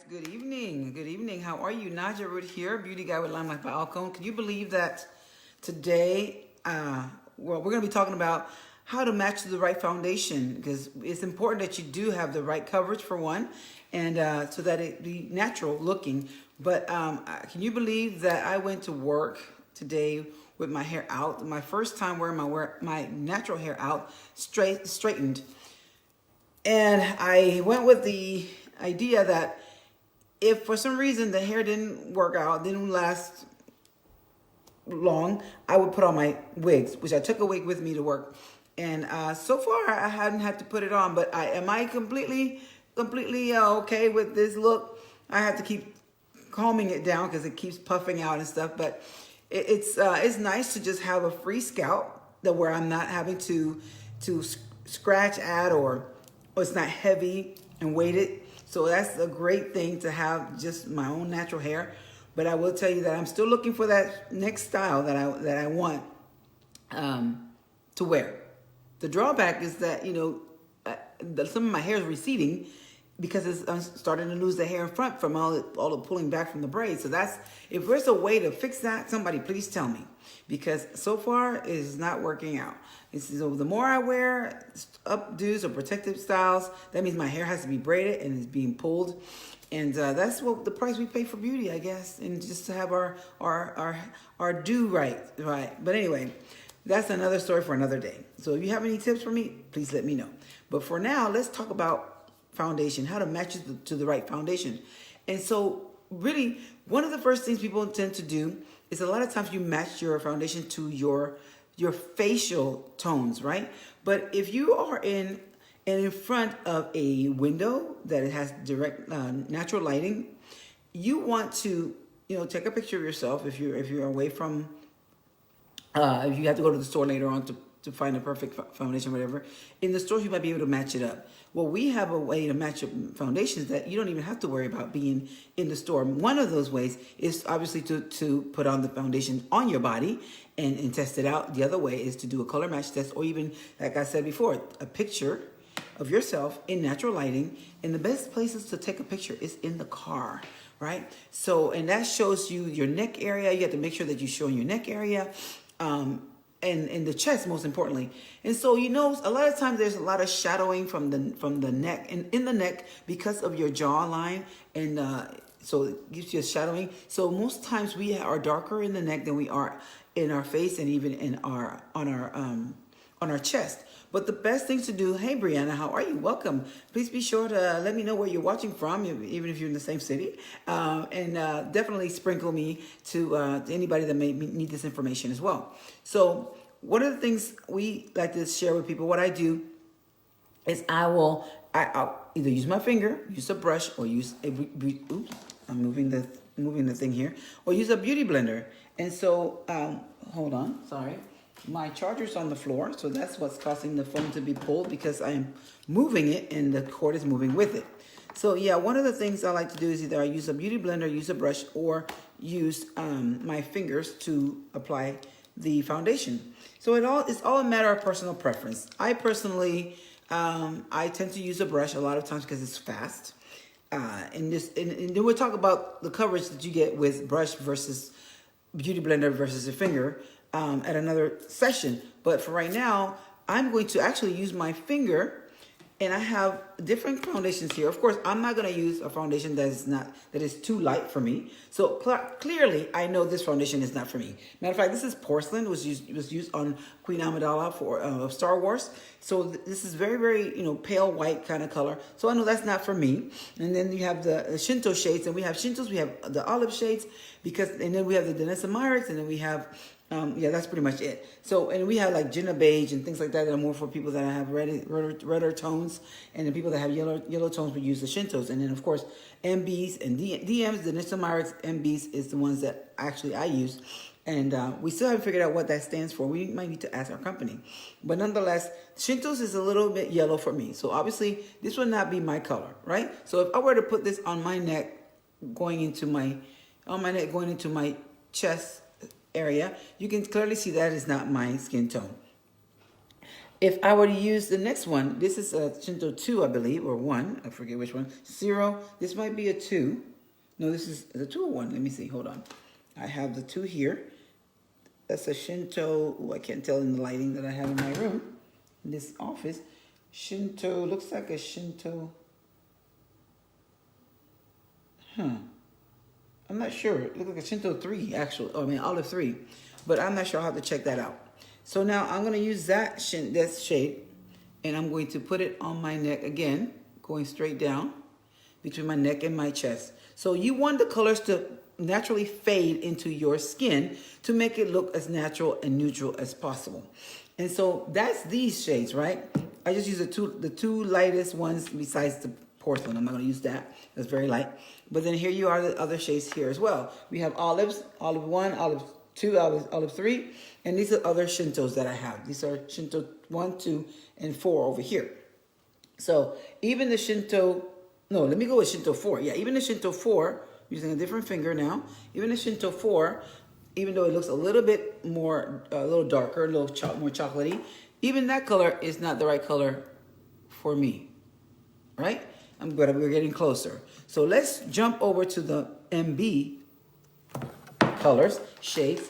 Good evening. Good evening. How are you? Nadia Root here, Beauty Guy with Limelight by Alcone. Can you believe that today, we're going to be talking about how to match the right foundation, because it's important that you do have the right coverage for one, and so that it be natural looking. But can you believe that I went to work today with my hair out? My first time wearing my natural hair out, straightened. And I went with the idea that if for some reason the hair didn't work out, didn't last long, I would put on my wigs, which I took a wig with me to work. And so far, I hadn't had to put it on. But am I completely okay with this look? I have to keep combing it down because it keeps puffing out and stuff. But it's nice to just have a free scalp that where I'm not having to scratch at or it's not heavy and weighted. So that's a great thing to have just my own natural hair. But I will tell you that I'm still looking for that next style that I want to wear. The drawback is that, some of my hair is receding because I'm starting to lose the hair in front from all the pulling back from the braids. So if there's a way to fix that, somebody please tell me, because so far it is not working out. So the more I wear updos or protective styles, that means my hair has to be braided and is being pulled. And that's what the price we pay for beauty, I guess, and just to have our do right. But anyway, that's another story for another day. So if you have any tips for me, please let me know. But for now, let's talk about foundation, how to match it to the right foundation. And so really, one of the first things people tend to do is a lot of times you match your foundation to your facial tones, right? But if you are in front of a window that it has direct natural lighting, you want to take a picture of yourself if you're away from if you have to go to the store later on to find a perfect foundation, whatever. In the stores, you might be able to match it up. Well, we have a way to match up foundations that you don't even have to worry about being in the store. One of those ways is obviously to put on the foundation on your body and test it out. The other way is to do a color match test, or even, like I said before, a picture of yourself in natural lighting. And the best places to take a picture is in the car, right? So, and that shows you your neck area. You have to make sure that you're showing your neck area. And the chest, most importantly. And so, a lot of times there's a lot of shadowing from the neck and in the neck because of your jawline. And so it gives you a shadowing. So most times we are darker in the neck than we are in our face and even on our chest. But the best thing to do, hey Brianna, how are you? Welcome. Please be sure to let me know where you're watching from, even if you're in the same city. And definitely sprinkle me to anybody that may need this information as well. So one of the things we like to share with people, what I do is I'll either use my finger, use a brush, or use oops, I'm moving the thing here, or use a beauty blender. And so, hold on, sorry. My charger's on the floor, so that's what's causing the phone to be pulled, because I am moving it and the cord is moving with it. So yeah, one of the things I like to do is either I use a beauty blender, use a brush, or use my fingers to apply the foundation. So it's all a matter of personal preference. I personally, I tend to use a brush a lot of times because it's fast. And then we'll talk about the coverage that you get with brush versus beauty blender versus a finger at another session. But for right now, I'm going to actually use my finger, and I have different foundations here. Of course, I'm not going to use a foundation that is too light for me. So clearly, I know this foundation is not for me. Matter of fact, this is porcelain. It was used on Queen Amidala for Star Wars. So this is very, very pale white kind of color. So I know that's not for me. And then you have the Shinto shades, and we have Shintos. We have the olive shades and then we have the Danessa Myricks, and then we have that's pretty much it. So, and we have like Jenna Beige and things like that are more for people that have redder tones, and the people that have yellow tones would use the Shintos. And then of course, MBs and DMs, the Danessa Myricks MBs is the ones that actually I use. And we still haven't figured out what that stands for. We might need to ask our company. But nonetheless, Shintos is a little bit yellow for me. So obviously, this would not be my color, right? So if I were to put this on my neck, going into my chest area, you can clearly see that is not my skin tone. If I were to use the next one, this is a Shinto 2, I believe, or 1. I forget which one. 0. This might be a 2. No, this is the 2 or 1. Let me see. Hold on. I have the 2 here. That's a Shinto. Oh, I can't tell in the lighting that I have in my room, in this office. Shinto, looks like a Shinto. I'm not sure. It looks like a Shinto 3, actually. I mean, olive 3. But I'm not sure. I'll have to check that out. So now I'm going to use that shade, and I'm going to put it on my neck again, going straight down between my neck and my chest. So you want the colors to naturally fade into your skin to make it look as natural and neutral as possible. And so that's these shades, right? I just use the two lightest ones besides the porcelain. I'm not going to use that. That's very light. But then here you are, the other shades here as well. We have olives, olive 1, olive 2, olive 3, and these are other Shintos that I have. These are Shinto 1, 2, and 4 over here. So even the Shinto, no, let me go with Shinto 4. Yeah, even the Shinto 4, using a different finger now, even the Shinto 4, even though it looks a little bit more, a little darker, a little more chocolatey, even that color is not the right color for me, right? But we're getting closer. So let's jump over to the MB colors, shades.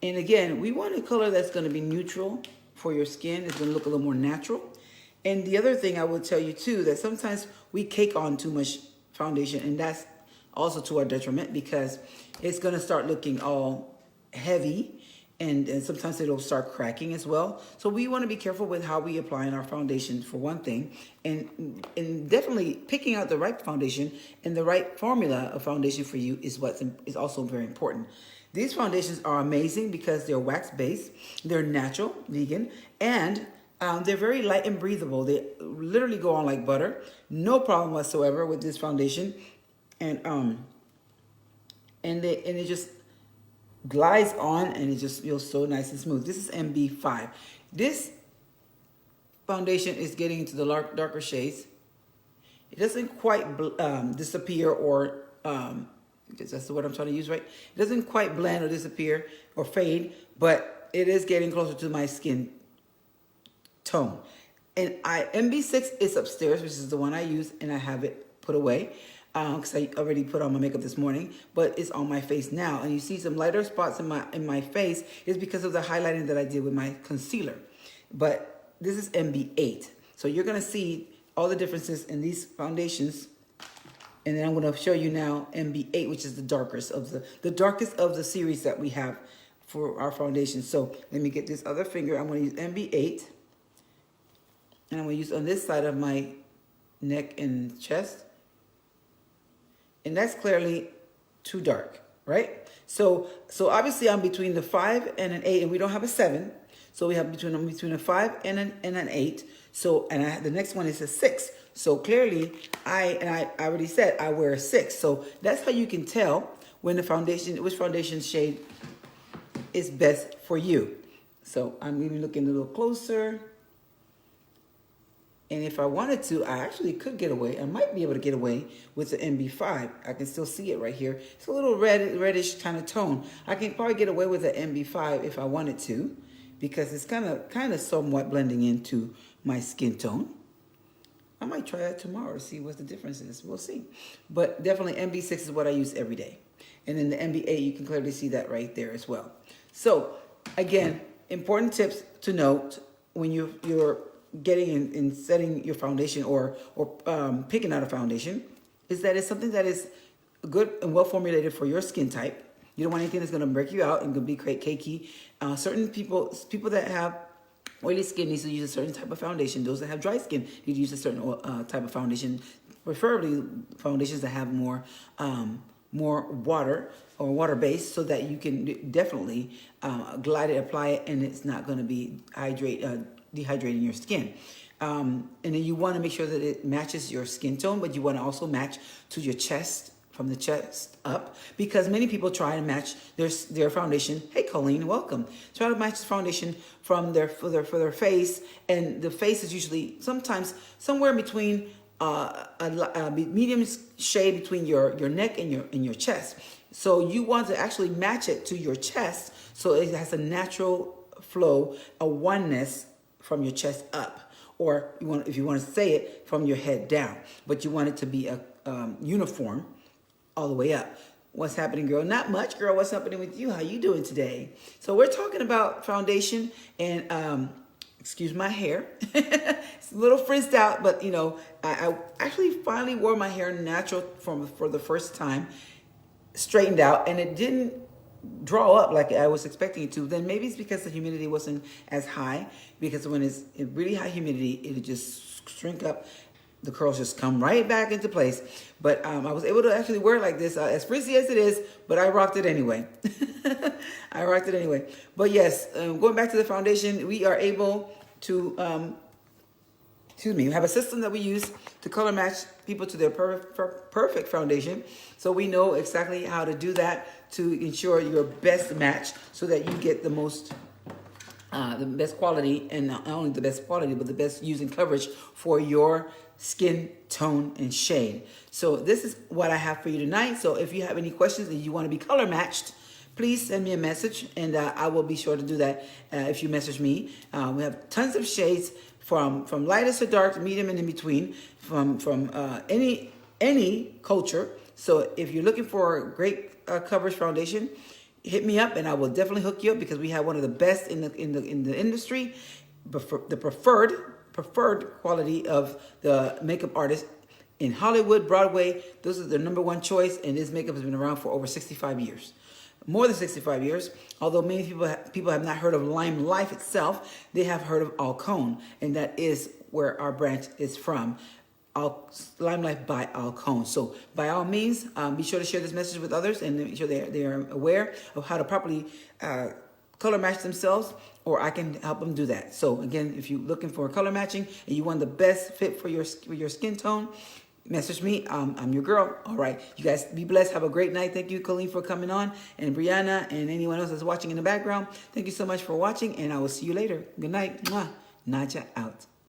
And again, we want a color that's going to be neutral for your skin. It's going to look a little more natural. And the other thing I will tell you too, that sometimes we cake on too much foundation, and that's also to our detriment because it's going to start looking all heavy, and sometimes it'll start cracking as well. So we want to be careful with how we apply our foundation for one thing, and definitely picking out the right foundation and the right formula of foundation for you is what is also very important. These foundations are amazing because they're wax-based, they're natural, vegan, and they're very light and breathable. They literally go on like butter. No problem whatsoever with this foundation, and it just glides on, and it just feels so nice and smooth. This is MB5. This foundation is getting into the darker shades. It doesn't quite disappear or because that's the word I'm trying to use, right? It doesn't quite blend or disappear or fade, but it is getting closer to my skin tone. And MB6 is upstairs, which is the one I use, and I have it put away because I already put on my makeup this morning, but it's on my face now. And you see some lighter spots in my face is because of the highlighting that I did with my concealer. But this is MB8. So you're going to see all the differences in these foundations. And then I'm going to show you now MB8, which is the darkest of the series that we have for our foundation. So let me get this other finger. I'm going to use MB8. And I'm going to use on this side of my neck and chest. And that's clearly too dark, right? So obviously I'm between the 5 and an 8, and we don't have a 7. So we have between a 5 and an 8. So the next one is a 6. So clearly I already said I wear a 6. So that's how you can tell when which foundation shade is best for you. So I'm even looking a little closer. And if I wanted to, I actually could get away. I might be able to get away with the MB5. I can still see it right here. It's a little reddish kind of tone. I can probably get away with the MB5 if I wanted to, because it's kind of somewhat blending into my skin tone. I might try that tomorrow to see what the difference is. We'll see. But definitely MB6 is what I use every day. And then the MB8, you can clearly see that right there as well. So again, important tips to note when you're getting in setting your foundation or picking out a foundation is that it's something that is good and well formulated for your skin type. You don't want anything that's going to break you out and going to be cakey. Certain people that have oily skin needs to use a certain type of foundation. Those that have dry skin need to use a certain type of foundation, preferably foundations that have more water or water-based, so that you can definitely glide it, apply it, and it's not going to be dehydrating your skin. And then you want to make sure that it matches your skin tone, but you want to also match to your chest, from the chest up, because many people try to match their foundation. Hey, Colleen, welcome. Try to match the foundation from for their face, and the face is usually sometimes somewhere between a medium shade between your neck and your chest. So you want to actually match it to your chest so it has a natural flow, a oneness from your chest up, or if you want to say it, from your head down, but you want it to be a uniform all the way up. What's happening, girl? Not much, girl. What's happening with you? How you doing today? So we're talking about foundation, and excuse my hair. It's a little frizzed out, but you know, I actually finally wore my hair natural for the first time, straightened out, and it didn't draw up like I was expecting it to. Then maybe it's because the humidity wasn't as high, because when it's in really high humidity, it'll just shrink up. The curls just come right back into place. But I was able to actually wear it like this, as frizzy as it is, but I rocked it anyway. I rocked it anyway. But yes, going back to the foundation, we are able to, we have a system that we use to color match people to their perfect foundation. So we know exactly how to do that to ensure your best match, so that you get the most the best quality, and not only the best quality, but the best using coverage for your skin tone and shade. So this is what I have for you tonight. So if you have any questions and you want to be color matched, please send me a message, and I will be sure to do that if you message me. We have tons of shades from lightest to dark, medium, and in between, from any culture. So if you're looking for a great coverage foundation, hit me up, and I will definitely hook you up, because we have one of the best in the industry, the preferred quality of the makeup artists in Hollywood, Broadway. Those are the #1 choice, and this makeup has been around for over 65 years. More than 65 years, although many people have not heard of Lime Life itself, they have heard of Alcone, and that is where our branch is from. Lime Life by Alcone. So by all means, be sure to share this message with others, and make sure they are aware of how to properly color match themselves, or I can help them do that. So again, if you're looking for color matching and you want the best fit for your skin tone, message me. I'm your girl. All right. You guys be blessed. Have a great night. Thank you, Colleen, for coming on, and Brianna, and anyone else that's watching in the background. Thank you so much for watching, and I will see you later. Good night. Mwah. Naja out.